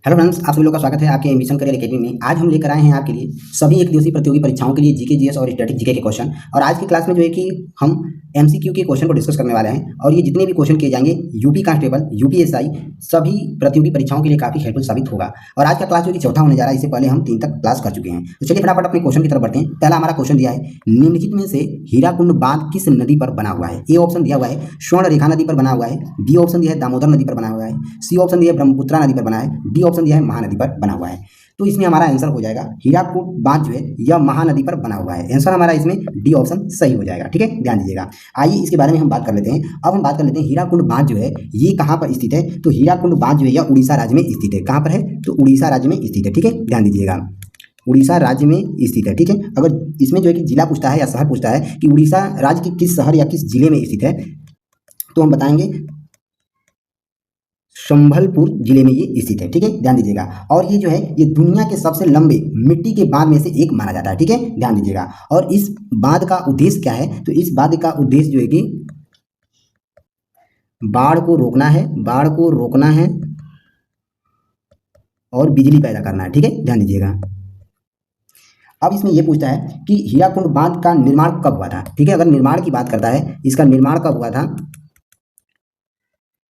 Hello friends, आप सभी लोगों का स्वागत है आपके एम्बिशन करियर एकेडमी में। आज हम लेकर आए हैं आपके लिए सभी एक दिवसीय प्रतियोगी परीक्षाओं के लिए जीके, जीएस और स्टैटिक जीके के क्वेश्चन। और आज की क्लास में जो है कि हम एमसीक्यू के क्वेश्चन को डिस्कस करने वाले हैं। और ये जितने भी क्वेश्चन किए जाएंगे यूपी कांस्टेबल, यूपीएसआई सभी प्रतियोगी परीक्षाओं के लिए काफी हेल्पफुल साबित होगा। और आज का क्लास जो कि चौथा होने जा रहा है, इससे पहले हम 3 तक क्लास कर चुके हैं। तो चलिए फटाफट अपने क्वेश्चन की तरफ बढ़ते हैं। पहला हमारा क्वेश्चन दिया है, निम्नलिखित में से हीराकुंड बांध किस नदी पर बना हुआ है? ए ऑप्शन दिया हुआ है स्वर्ण रेखा नदी पर बना हुआ है, बी ऑप्शन दिया है दामोदर नदी पर बना हुआ है, सी ऑप्शन दिया है ब्रह्मपुत्रा नदी पर बना है, डी ऑप्शन दिया है महानदी पर बना हुआ है। तो इसमें हमारा आंसर हो जाएगा हीराकुंड बांध जो है यह महानदी पर बना हुआ है। आंसर हमारा इसमें डी ऑप्शन सही हो जाएगा। ठीक है, ध्यान दीजिएगा। आइए इसके बारे में हम बात कर लेते हैं। अब हम बात कर लेते हैं हीराकुंड बांध जो है ये कहाँ पर स्थित है। तो हीराकुंड बांध जो है यह उड़ीसा राज्य में स्थित है। कहाँ पर है? तो उड़ीसा राज्य में स्थित है। ठीक है, ध्यान दीजिएगा, उड़ीसा राज्य में स्थित है। ठीक है, अगर इसमें जो है कि जिला पूछता है या शहर पूछता है कि उड़ीसा राज्य के किस शहर या किस जिले में स्थित है, तो हम बताएंगे संभलपुर जिले में ये स्थित है। ठीक है, ध्यान दीजिएगा। और ये जो है ये दुनिया के सबसे लंबे मिट्टी के बांध में से एक माना जाता है। ठीक है, ध्यान दीजिएगा। और इस बांध का उद्देश्य क्या है? तो इस बांध का उद्देश्य जो है कि बाढ़ को रोकना है, बाढ़ को रोकना है और बिजली पैदा करना है। ठीक है, ध्यान दीजिएगा। अब इसमें यह पूछता है कि हीराकुंड बांध का निर्माण कब हुआ था। ठीक है, अगर निर्माण की बात करता है, इसका निर्माण कब हुआ था,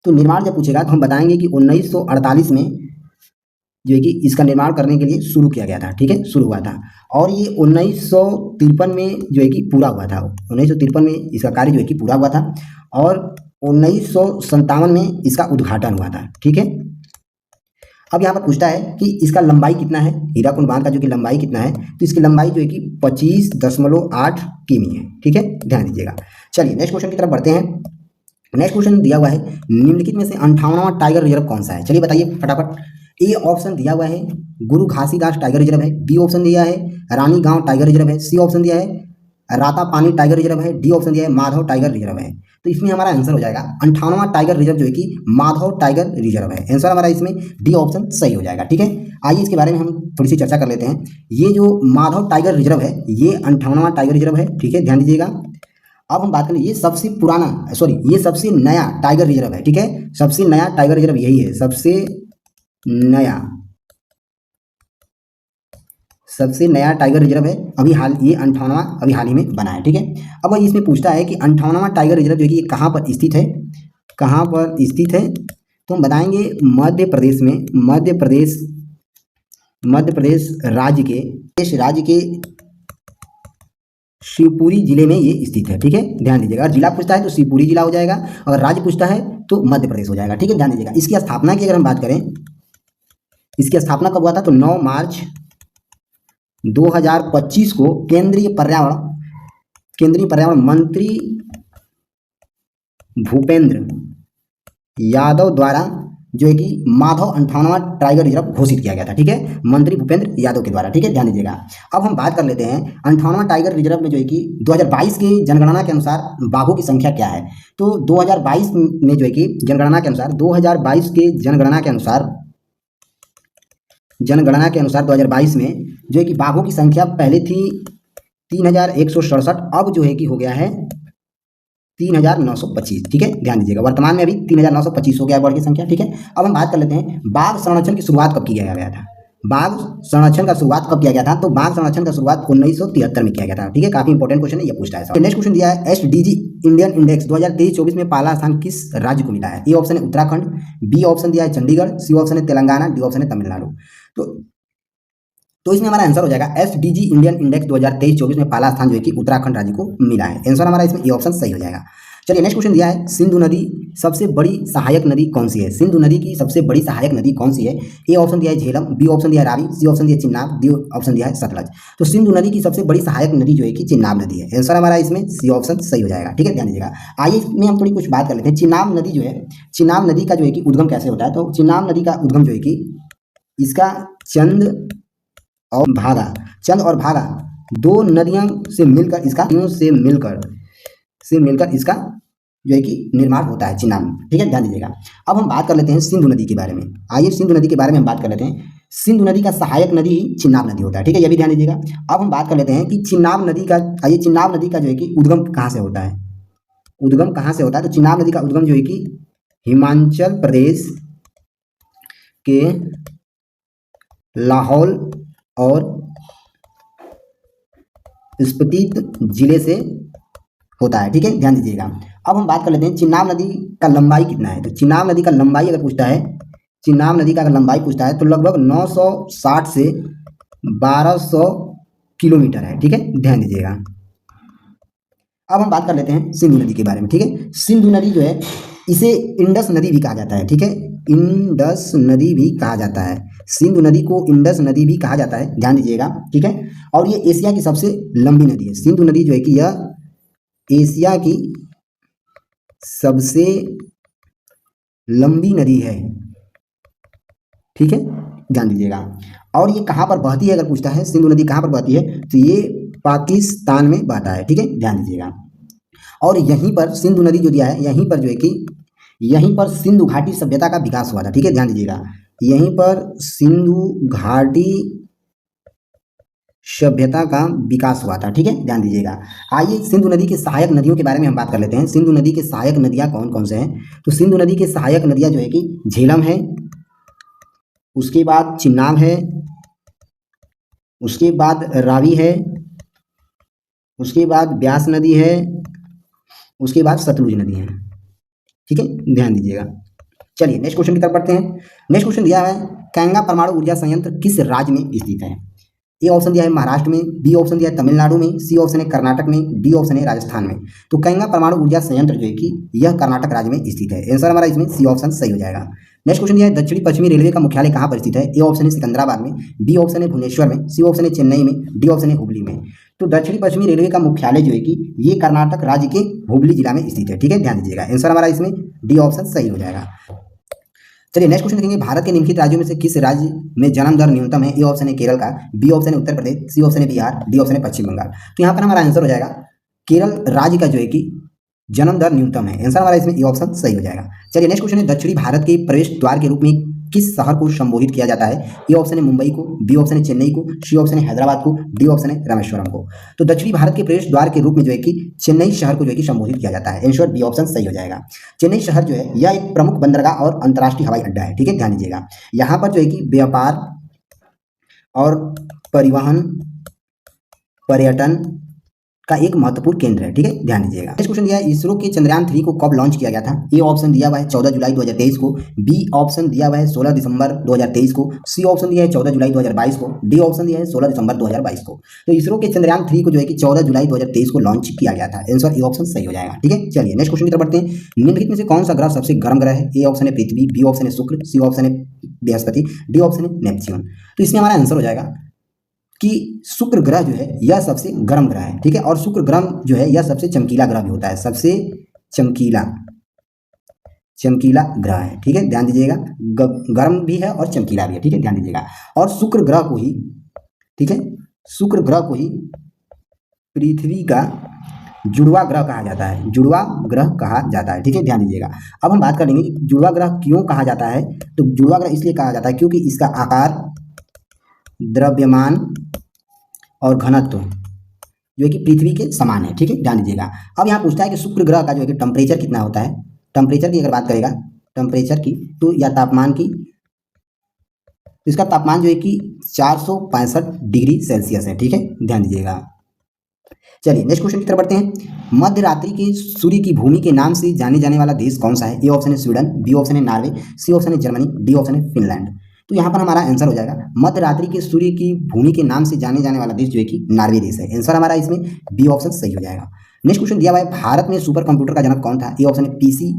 तो निर्माण जब पूछेगा तो हम बताएंगे कि 1948 में जो है कि इसका निर्माण करने के लिए शुरू किया गया था। ठीक है, शुरू हुआ था। और ये 1953 में जो है कि पूरा हुआ था। 1953 में इसका कार्य जो है कि पूरा हुआ था और 1957 में इसका उद्घाटन हुआ था। ठीक है, अब यहाँ पर पूछता है कि इसका लंबाई कितना है, हीराकुंड बांध का जो कि लंबाई कितना है, तो इसकी लंबाई जो है कि 25.8 किमी है। ठीक है, ध्यान दीजिएगा। चलिए नेक्स्ट क्वेश्चन की तरफ बढ़ते हैं। नेक्स्ट क्वेश्चन दिया हुआ है, निम्नलिखित में से 58वां टाइगर रिजर्व कौन सा है? चलिए बताइए फटाफट। ए ऑप्शन दिया हुआ है गुरु घासीदास टाइगर रिजर्व है, बी ऑप्शन दिया है रानी गांव टाइगर रिजर्व है, सी ऑप्शन दिया है राता पानी टाइगर रिजर्व है, डी ऑप्शन दिया है माधव टाइगर रिजर्व है। तो इसमें हमारा आंसर हो जाएगा 58वां टाइगर रिजर्व जो है कि माधव टाइगर रिजर्व है। आंसर हमारा इसमें डी ऑप्शन सही हो जाएगा। ठीक है, आइए इसके बारे में हम थोड़ी सी चर्चा कर लेते हैं। ये जो माधव टाइगर रिजर्व है ये 58वां टाइगर रिजर्व है। ठीक है, ध्यान दीजिएगा। अब हम बात करें, ये सबसे पुराना ये सबसे नया टाइगर रिजर्व है। ठीक है, सबसे नया टाइगर रिजर्व यही है, सबसे नया टाइगर रिजर्व है। अभी हाल ये 58वां अभी हाल ही में बना है। ठीक है, अब इसमें पूछता है कि 58वां टाइगर रिजर्व जो है कि ये कहाँ पर स्थित है, कहाँ पर स्थित है, तो हम बताएंगे मध्य प्रदेश में, मध्य प्रदेश राज्य के शिवपुरी जिले में ये स्थित है। ठीक है, ध्यान दीजिएगा। जिला पूछता है तो शिवपुरी जिला हो जाएगा, अगर राज्य पूछता है तो मध्य प्रदेश हो जाएगा। ठीक है, ध्यान दीजिएगा। इसकी स्थापना की अगर हम बात करें, इसकी स्थापना कब हुआ था, तो 9 मार्च 2025 को केंद्रीय पर्यावरण मंत्री भूपेंद्र यादव द्वारा जो है कि माधव 58वां टाइगर रिजर्व घोषित किया गया था। ठीक है, मंत्री भूपेंद्र यादव के द्वारा। ठीक है, ध्यान दीजिएगा। अब हम बात कर लेते हैं 58वां टाइगर रिजर्व में जो है कि 2022 की जनगणना के अनुसार बाघों की संख्या क्या है। तो 2022 में जो है कि जनगणना के अनुसार 2022 के अनुसार 2022 में जो है कि बाघों की संख्या पहले थी 3167, अब जो है कि हो गया है 3925। ठीक है, ध्यान दीजिएगा। वर्तमान में अभी 3925 हो गया है बढ़ की संख्या। ठीक है, अब हम बात कर लेते हैं बाघ संरक्षण की शुरुआत कब किया गया था। बाघ संरक्षण का शुरुआत कब किया गया था, तो बाघ संरक्षण का शुरुआत 1973 में किया गया था। ठीक है, काफी इंपॉर्टेंट क्वेश्चन है, ये पूछता है। नेक्स्ट क्वेश्चन दिया है, एसडीजी इंडियन इंडेक्स 2023-24 में पहला स्थान किस राज्य को मिला है? ए ऑप्शन है उत्तराखंड, बी ऑप्शन दिया है चंडीगढ़, सी ऑप्शन है तेलंगाना, डी ऑप्शन है तमिलनाडु। तो इसमें हमारा आंसर हो जाएगा एसडीजी इंडियन इंडेक्स 2023-24 में पहला स्थान जो है कि उत्तराखंड राज्य को मिला है। आंसर हमारा इसमें ए ऑप्शन सही हो जाएगा। चलिए नेक्स्ट क्वेश्चन दिया है, सिंधु नदी सबसे बड़ी सहायक नदी कौन सी है? सिंधु नदी की सबसे बड़ी सहायक नदी कौन सी है? ए ऑप्शन दिया है झेलम, बी ऑप्शन दिया है रावी, सी ऑप्शन दिया है चिन्नाब, डी ऑप्शन दिया है सतलज। तो सिंधु नदी की सबसे बड़ी सहायक नदी जो है कि चिन्नाब नदी है। आंसर हमारा इसमें सी ऑप्शन सही हो जाएगा। ठीक है, ध्यान दीजिएगा। आइए इसमें हम थोड़ी कुछ बात कर लेते हैं। चिन्नाब नदी जो है, चिन्नाब नदी का जो है कि उद्गम कैसे होता है, तो चिन्नाब नदी का उद्गम जो है कि इसका चंद और भागा दो नदियों से मिलकर इसका जो है कि निर्माण होता है चिन्नाब। ठीक है, ध्यान दीजिएगा। अब हम बात कर लेते हैं सिंधु नदी के बारे में। आइए सिंधु नदी के बारे में हम बात कर लेते हैं। सिंधु नदी का सहायक नदी ही चिन्नाब नदी होता है। ठीक है, ये भी ध्यान दीजिएगा। अब हम बात कर लेते हैं कि चिन्नाब नदी का जो है कि उद्गम कहाँ से होता है, तो चिन्नाब नदी का उद्गम जो है कि हिमाचल प्रदेश के लाहौल और स्पीति जिले से होता है, ठीक है, ध्यान दीजिएगा। अब हम बात कर लेते हैं चिनाब नदी का लंबाई कितना है। तो चिनाब नदी का लंबाई अगर पूछता है, चिनाब नदी का अगर लंबाई पूछता है तो लगभग 960 से 1200 किलोमीटर है, ठीक है, ध्यान दीजिएगा। अब हम बात कर लेते हैं सिंधु नदी के बारे में, ठीक है। सिंधु नदी जो है इसे इंडस नदी भी कहा जाता है, ठीक है, इंडस नदी भी कहा जाता है। सिंधु नदी को इंडस नदी भी कहा जाता है, ध्यान दीजिएगा, ठीक है। और ये एशिया की सबसे लंबी नदी है। सिंधु नदी जो है कि यह एशिया की सबसे लंबी नदी है, ठीक है, ध्यान दीजिएगा। और ये कहाँ पर बहती है अगर पूछता है, सिंधु नदी कहाँ पर बहती है, तो ये पाकिस्तान में बहता है, ठीक है, ध्यान दीजिएगा। और यहीं पर सिंधु नदी जो दिया है, यहीं पर जो है कि यहीं पर सिंधु घाटी सभ्यता का विकास हुआ था, ठीक है, ध्यान दीजिएगा। यहीं पर सिंधु घाटी सभ्यता का विकास हुआ था, ठीक है, ध्यान दीजिएगा। आइए सिंधु नदी के सहायक नदियों के बारे में हम बात कर लेते हैं। सिंधु नदी के सहायक नदियां कौन कौन से हैं। तो सिंधु नदी के सहायक नदियां जो है कि झेलम है, उसके बाद चिनाब है, उसके बाद रावी है, उसके बाद ब्यास नदी है, उसके बाद सतलुज नदी है, ठीक है, ध्यान दीजिएगा। चलिए नेक्स्ट क्वेश्चन की तरफ बढ़ते हैं। नेक्स्ट क्वेश्चन दिया है कैंगा परमाणु ऊर्जा संयंत्र किस राज्य में स्थित है। ए ऑप्शन दिया है महाराष्ट्र में, बी ऑप्शन दिया है तमिलनाडु में, सी ऑप्शन है कर्नाटक में, डी ऑप्शन है राजस्थान में। तो कैंगा परमाणु ऊर्जा संयंत्र जो है कि यह कर्नाटक राज्य में स्थित है। आंसर हमारा इसमें सी ऑप्शन सही हो जाएगा। नेक्स्ट क्वेश्चन दिया है दक्षिणी पश्चिमी रेलवे का मुख्यालय कहाँ पर स्थित है। ए ऑप्शन है सिकंदराबाद में, बी ऑप्शन है भुवनेश्वर में, सी ऑप्शन है चेन्नई में, डी ऑप्शन है हुबली में। तो दक्षिणी पश्चिमी रेलवे का मुख्यालय जो है कि ये कर्नाटक राज्य के हुबली जिला में स्थित है, ठीक है, ध्यान दीजिएगा। आंसर हमारा इसमें डी ऑप्शन सही हो जाएगा। चलिए नेक्स्ट क्वेश्चन देखेंगे भारत के निम्नलिखित राज्यों में से किस राज्य में जन्म दर न्यूनतम है। ए ऑप्शन है केरल का, बी ऑप्शन है उत्तर प्रदेश, सी ऑप्शन है बिहार, डी ऑप्शन है पश्चिम बंगाल। तो यहाँ पर हमारा आंसर हो जाएगा केरल राज्य का जो है कि जन्म दर न्यूनतम है। आंसर हमारा इसमें ए ऑप्शन सही हो जाएगा। चलिए नेक्स्ट क्वेश्चन है दक्षिणी भारत के प्रवेश द्वार के रूप में किस शहर को संबोधित किया जाता है। ए ऑप्शन है मुंबई को, बी ऑप्शन है चेन्नई को, सी ऑप्शन है हैदराबाद को, डी ऑप्शन है रामेश्वरम को। तो दक्षिणी भारत के प्रवेश द्वार के रूप में जो है कि चेन्नई शहर को जो है कि संबोधित किया जाता है। आंसर बी ऑप्शन सही हो जाएगा। चेन्नई शहर जो है यह एक प्रमुख बंदरगाह और अंतर्राष्ट्रीय हवाई अड्डा है, ठीक है, ध्यान दीजिएगा। यहाँ पर जो है कि व्यापार और परिवहन, पर्यटन का एक महत्वपूर्ण केंद्र है, ठीक है, ध्यान दीजिएगा। नेक्स्ट क्वेश्चन दिया है इसरो के चंद्रयान 3 को कब लॉन्च किया गया था। ए ऑप्शन दिया हुआ है 14 जुलाई 2023 को, बी ऑप्शन दिया हुआ है 16 दिसंबर 2023 को, सी ऑप्शन दिया है 14 जुलाई 2022 को, डी ऑप्शन दिया है 16 दिसंबर 2022 को। तो इसरो के चंद्रयान 3 को जो है कि 14 जुलाई 2023 को लॉन्च किया गया था। आंसर ए ऑप्शन सही हो जाएगा, ठीक है। चलिए नेक्स्ट क्वेश्चन की तरफ बढ़ते हैं। निम्नलिखित में से कौन सा ग्रह सबसे गर्म ग्रह है। ए ऑप्शन है पृथ्वी, बी ऑप्शन है शुक्र, सी ऑप्शन है बृहस्पति, डी ऑप्शन है नेपच्यून। तो इसमें हमारा आंसर हो जाएगा कि शुक्र ग्रह जो है यह सबसे गर्म ग्रह है, ठीक है। और शुक्र ग्रह जो है यह सबसे चमकीला ग्रह भी होता है, सबसे चमकीला ग्रह है, ठीक है, ध्यान दीजिएगा। गर्म भी है और चमकीला भी है, ठीक है, ध्यान दीजिएगा। और शुक्र ग्रह को ही, ठीक है, शुक्र ग्रह को ही पृथ्वी का जुड़वा ग्रह कहा जाता है, जुड़वा ग्रह कहा जाता है, ठीक है, ध्यान दीजिएगा। अब हम बात करेंगे कि जुड़वा ग्रह क्यों कहा जाता है। तो जुड़वा ग्रह इसलिए कहा जाता है क्योंकि इसका आकार, द्रव्यमान और घनत्व जो है कि पृथ्वी के समान है, ठीक है, ध्यान दीजिएगा। अब यहाँ पूछता है कि शुक्र ग्रह का जो है कि टेम्परेचर कितना होता है। टेम्परेचर की अगर बात करेगा, टेम्परेचर की तो या तापमान की, तो इसका तापमान जो है कि 465 डिग्री सेल्सियस है, ठीक है, ध्यान दीजिएगा। चलिए नेक्स्ट क्वेश्चन की तरफ बढ़ते हैं। मध्य रात्रि के सूर्य की भूमि के नाम से जाने जाने वाला देश कौन सा है। ए ऑप्शन है स्वीडन, बी ऑप्शन है नॉर्वे, सी ऑप्शन है जर्मनी, डी ऑप्शन है फिनलैंड। तो यहाँ पर हमारा आंसर हो जाएगा मध्य रात्रि के सूर्य की भूमि के नाम से जाने जाने वाला देश जो है कि नॉर्वे देश है। आंसर हमारा इसमें बी ऑप्शन सही हो जाएगा। नेक्स्ट क्वेश्चन दिया हुआ है भारत में सुपर कंप्यूटर का जनक कौन था। ए ऑप्शन है पीसी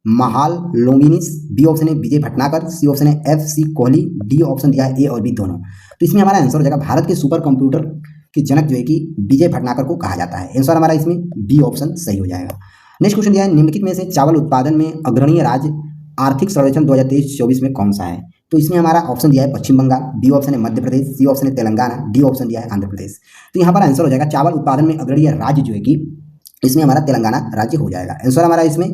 महाल लोमिनिस, बी ऑप्शन है विजय भटनागर, सी ऑप्शन है F C Kohli, D option दिया है ए और बी दोनों। तो इसमें हमारा आंसर हो जाएगा भारत के सुपर कंप्यूटर के जनक जो है कि विजय भटनागर को कहा जाता है। आंसर हमारा इसमें बी ऑप्शन सही हो जाएगा। नेक्स्ट क्वेश्चन दिया है निम्नलिखित में से चावल उत्पादन में अग्रणीय राज्य आर्थिक सर्वेक्षण 2023-24 में कौन सा है। तो इसमें हमारा ऑप्शन दिया है पश्चिम बंगाल, बी ऑप्शन है मध्य प्रदेश, सी ऑप्शन है तेलंगाना, डी ऑप्शन दिया है आंध्र प्रदेश। तो यहाँ पर आंसर हो जाएगा चावल उत्पादन में अग्रणीय राज्य जो है कि इसमें हमारा तेलंगाना राज्य हो जाएगा। आंसर हमारा इसमें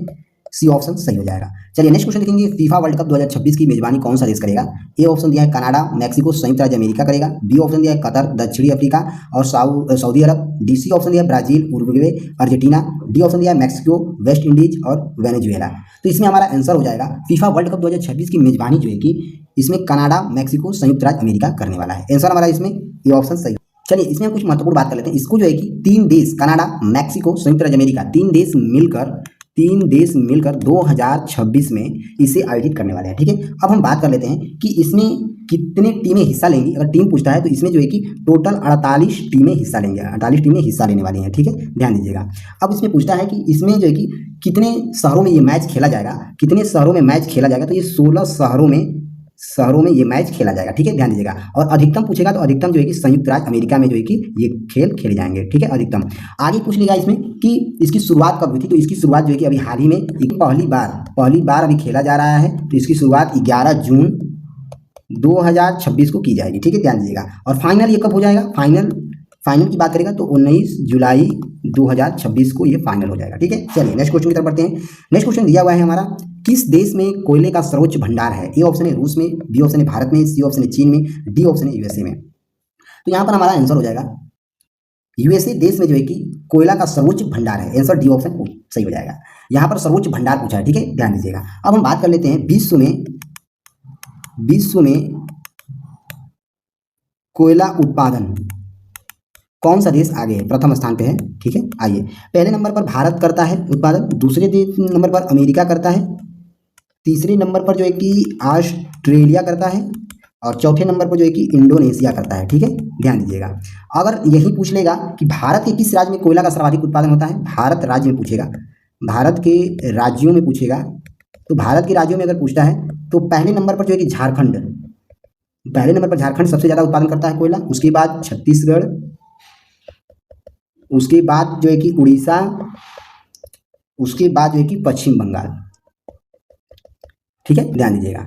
सी ऑप्शन सही हो जाएगा। चलिए नेक्स्ट क्वेश्चन देखेंगे, फीफा वर्ल्ड कप 2026 की मेजबानी कौन सा देश करेगा? ए ऑप्शन दिया है कनाडा, मैक्सिको, संयुक्त राज्य अमेरिका करेगा। बी ऑप्शन दिया है कतर, दक्षिणी अफ्रीका और सऊदी अरब। डी सी ऑप्शन दिया है Brazil, Uruguay, Argentina. D option दिया है मैक्सिको, वेस्ट इंडीज और वेनेजुएला। तो इसमें हमारा आंसर हो जाएगा फीफा वर्ल्ड कप 2026 की मेजबानी जो है कि इसमें कनाडा, मैक्सिको, संयुक्त राज्य अमेरिका करने वाला है। आंसर हमारा इसमें ये ऑप्शन सही। चलिए इसमें हम कुछ महत्वपूर्ण बात कर लेते हैं। इसको जो है कि 3 देश कनाडा, मैक्सिको, संयुक्त राज्य अमेरिका, 3 देश मिलकर 2026 में इसे आयोजित करने वाले हैं। ठीक है, अब हम बात कर लेते हैं कि इसमें कितने टीमें हिस्सा लेंगी। अगर टीम पूछता है तो इसमें जो है कि टोटल 48 टीमें हिस्सा लेंगे, 48 टीमें हिस्सा लेने वाली हैं। ठीक है, ध्यान दीजिएगा। अब इसमें पूछता है कि इसमें जो है कि कितने शहरों में ये मैच खेला जाएगा, कितने शहरों में मैच खेला जाएगा। तो ये 16 शहरों में ये मैच खेला जाएगा। ठीक है, ध्यान दीजिएगा। और अधिकतम पूछेगा तो अधिकतम जो है कि संयुक्त राज्य अमेरिका में जो है कि ये खेल खेले जाएंगे। ठीक है, अधिकतम। आगे पूछ लेगा इसमें कि इसकी शुरुआत कब हुई थी। तो इसकी शुरुआत जो है कि अभी हाल ही में पहली बार अभी खेला जा रहा है। तो इसकी शुरुआत 11 जून 2026 को की जाएगी। ठीक है, ध्यान दीजिएगा। और फाइनल ये कब हो जाएगा? फाइनल की बात करेगा तो 19 जुलाई 2026 को ये फाइनल हो जाएगा। ठीक है, चलिए नेक्स्ट क्वेश्चन की तरफ बढ़ते हैं। नेक्स्ट क्वेश्चन दिया हुआ है हमारा, किस देश में कोयले का सर्वोच्च भंडार है? ए ऑप्शन है रूस में, बी ऑप्शन है भारत में, सी ऑप्शन है चीन में, डी ऑप्शन है यूएसए में। तो यहाँ पर हमारा आंसर हो जाएगा यूएसए देश में जो है कि कोयला का सर्वोच्च भंडार है। आंसर डी ऑप्शन सही हो जाएगा। यहाँ पर सर्वोच्च भंडार पूछा है। ठीक है, ध्यान दीजिएगा। अब हम बात कर लेते हैं विश्व में कोयला उत्पादन कौन सा देश आगे है? प्रथम स्थान पे है। ठीक है, आइए। पहले नंबर पर भारत करता है उत्पादन, दूसरे नंबर पर अमेरिका करता है, तीसरे नंबर पर जो है कि ऑस्ट्रेलिया करता है और चौथे नंबर पर जो है कि इंडोनेशिया करता है। ठीक है, ध्यान दीजिएगा। अगर यही पूछ लेगा कि भारत के किस राज्य में कोयला का सर्वाधिक उत्पादन होता है, भारत राज्य में पूछेगा, भारत के राज्यों में पूछेगा। तो भारत के राज्यों में अगर पूछता है तो पहले नंबर पर जो है कि झारखंड सबसे ज़्यादा उत्पादन करता है कोयला। उसके बाद छत्तीसगढ़, उसके बाद जो है कि उड़ीसा, उसके बाद जो है कि पश्चिम बंगाल। ठीक है, ध्यान दीजिएगा।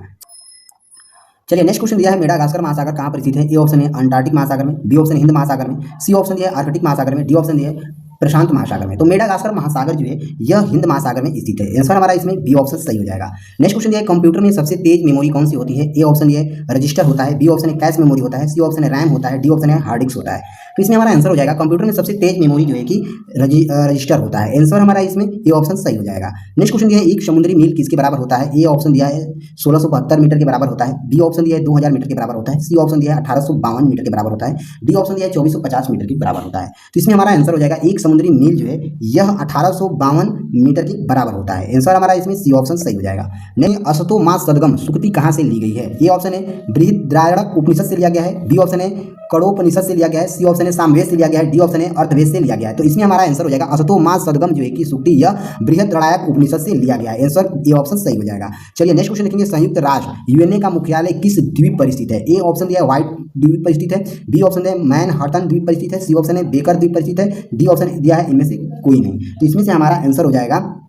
चलिए नेक्स्ट क्वेश्चन दिया है, मेडागास्कर महासागर कहाँ पर स्थित है? ए ऑप्शन है अंटार्कटिक महासागर में, बी ऑप्शन हिंद महासागर में, सी ऑप्शन दिया है आर्कटिक महासागर में, डी ऑप्शन दिया है प्रशांत महासागर में। तो मेडागास्कर महासागर जो है यह हिंद महासागर में स्थित है। आंसर हमारा इसमें बी ऑप्शन सही हो जाएगा। नेक्स्ट क्वेश्चन दिया है, कंप्यूटर में सबसे तेज मेमोरी कौन सी होती है? ए ऑप्शन दिया है रजिस्टर होता है, बी ऑप्शन है कैश मेमोरी होता है, सी ऑप्शन है रैम होता है, डी ऑप्शन है हार्ड डिस्क होता है। तो इसमें हमारा आंसर हो जाएगा कंप्यूटर में सबसे तेज मेमोरी जो है कि रजिस्टर होता है। आंसर हमारा इसमें ए ऑप्शन सही हो जाएगा। नेक्स्ट क्वेश्चन दिया है, एक समुद्री मील किसके बराबर होता है? ए ऑप्शन दिया है 1672 मीटर के बराबर होता है, बी ऑप्शन दिया है 2000 मीटर के बराबर होता है, सी ऑप्शन दिया है 1852 मीटर के बराबर होता है, डी ऑप्शन दिया है 2450 मीटर के बराबर होता है। तो इसमें हमारा आंसर हो जाएगा एक समुद्री मील जो है यह 1852 मीटर के बराबर होता है। आंसर हमारा इसमें सी ऑप्शन सही हो जाएगा। नहीं, असतो मा सदगम सुक्ति कहाँ से ली गई है? ए ऑप्शन है बृहदारण्यक उपनिषद से लिया गया है, बी ऑप्शन है कड़ोपनिषद से लिया गया है, सी ऑप्शन है सामवेद से लिया गया है, डी ऑप्शन है अर्थवेद से लिया गया है। तो इसमें हमारा आंसर हो जाएगा असतो मा सदगम जो है कि सूक्ति यह बृहदारण्यक उपनिषद से लिया गया है। आंसर ए ऑप्शन सही हो जाएगा। चलिए नेक्स्ट क्वेश्चन देखेंगे, संयुक्त राष्ट्र यूएनए का मुख्यालय किस द्वीप पर स्थित है? ए ऑप्शन दिया है व्हाइट द्वीप पर स्थित है, बी ऑप्शन दिया है मैनहट्टन द्वीप पर स्थित है, सी ऑप्शन है बेकर द्वीप पर स्थित है, डी ऑप्शन दिया है इनमें से कोई नहीं। तो इसमें से हमारा आंसर हो जाएगा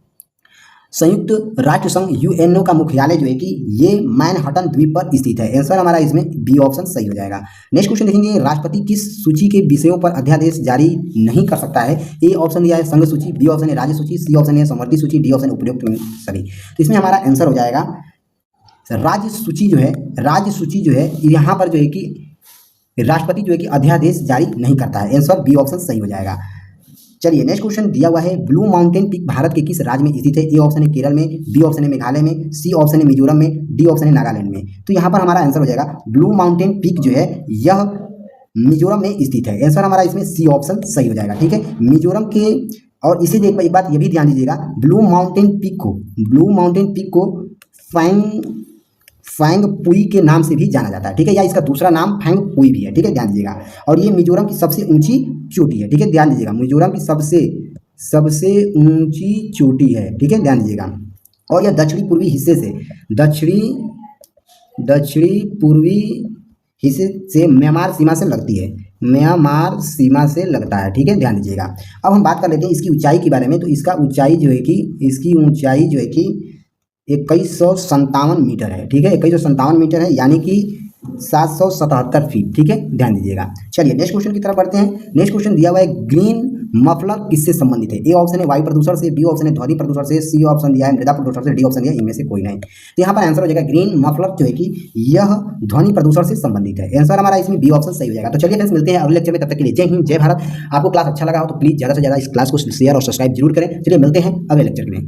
संयुक्त राष्ट्र संघ यूएनओ का मुख्यालय जो है कि ये मैनहट्टन द्वीप पर स्थित है। आंसर हमारा इसमें बी ऑप्शन सही हो जाएगा। नेक्स्ट क्वेश्चन देखेंगे, राष्ट्रपति किस सूची के विषयों पर अध्यादेश जारी नहीं कर सकता है? ए ऑप्शन दिया है संघ सूची, बी ऑप्शन है राज्य सूची, सी ऑप्शन है समवर्ती सूची, डी ऑप्शन उपयुक्त में सभी। तो इसमें हमारा आंसर हो जाएगा राज्य सूची जो है यहाँ पर जो है कि राष्ट्रपति जो है कि अध्यादेश जारी नहीं करता है। आंसर बी ऑप्शन सही हो जाएगा। चलिए नेक्स्ट क्वेश्चन दिया हुआ है, ब्लू माउंटेन पीक भारत के किस राज्य में स्थित है? ए ऑप्शन है केरल में, बी ऑप्शन है मेघालय में, सी ऑप्शन है मिजोरम में, डी ऑप्शन है नागालैंड में। तो यहाँ पर हमारा आंसर हो जाएगा ब्लू माउंटेन पीक जो है यह मिजोरम में स्थित है। आंसर हमारा इसमें सी ऑप्शन सही हो जाएगा। ठीक है, मिजोरम के, और इसी देख एक बात ये भी ध्यान दीजिएगा, ब्लू माउंटेन पीक को फैंग पुई के नाम से भी जाना जाता है। ठीक है, या इसका दूसरा नाम फैंग पुई भी है। ठीक है, ध्यान दीजिएगा। और ये मिजोरम की सबसे ऊंची चोटी है। ठीक है, ध्यान दीजिएगा, मिजोरम की सबसे ऊंची चोटी है। ठीक है, ध्यान दीजिएगा। और यह दक्षिणी पूर्वी हिस्से से म्यांमार सीमा से लगती है, म्यांमार सीमा से लगता है। ठीक है, ध्यान दीजिएगा। अब हम बात कर लेते हैं इसकी ऊंचाई के बारे में। तो इसकी ऊंचाई जो है कि 2157 मीटर है। ठीक है, 2157 मीटर है, यानी कि 777 फीट। ठीक है, ध्यान दीजिएगा। चलिए नेक्स्ट क्वेश्चन की तरफ बढ़ते हैं। नेक्स्ट क्वेश्चन दिया हुआ है, ग्रीन मफलर किससे संबंधित है? ए ऑप्शन है वायु प्रदूषण से, बी ऑप्शन है ध्वनि प्रदूषण से, सी ऑप्शन दिया है मृदा प्रदूषण से, डी ऑप्शन दिया है इनमें से कोई नहीं। तो यहाँ पर आंसर हो जाएगा ग्रीन मफलर जो है कि यह ध्वनि प्रदूषण से संबंधित है। आंसर हमारा इसमें बी ऑप्शन सही हो जाएगा। तो चलिए फ्रेंड्स मिलते हैं अगले लेक्चर में, तब तक के लिए जय हिंद जय भारत। आपको क्लास अच्छा लगा हो तो प्लीज ज़्यादा से ज़्यादा इस क्लास को शेयर और सब्सक्राइब जरूर करें। चलिए मिलते हैं अगले लेक्चर में।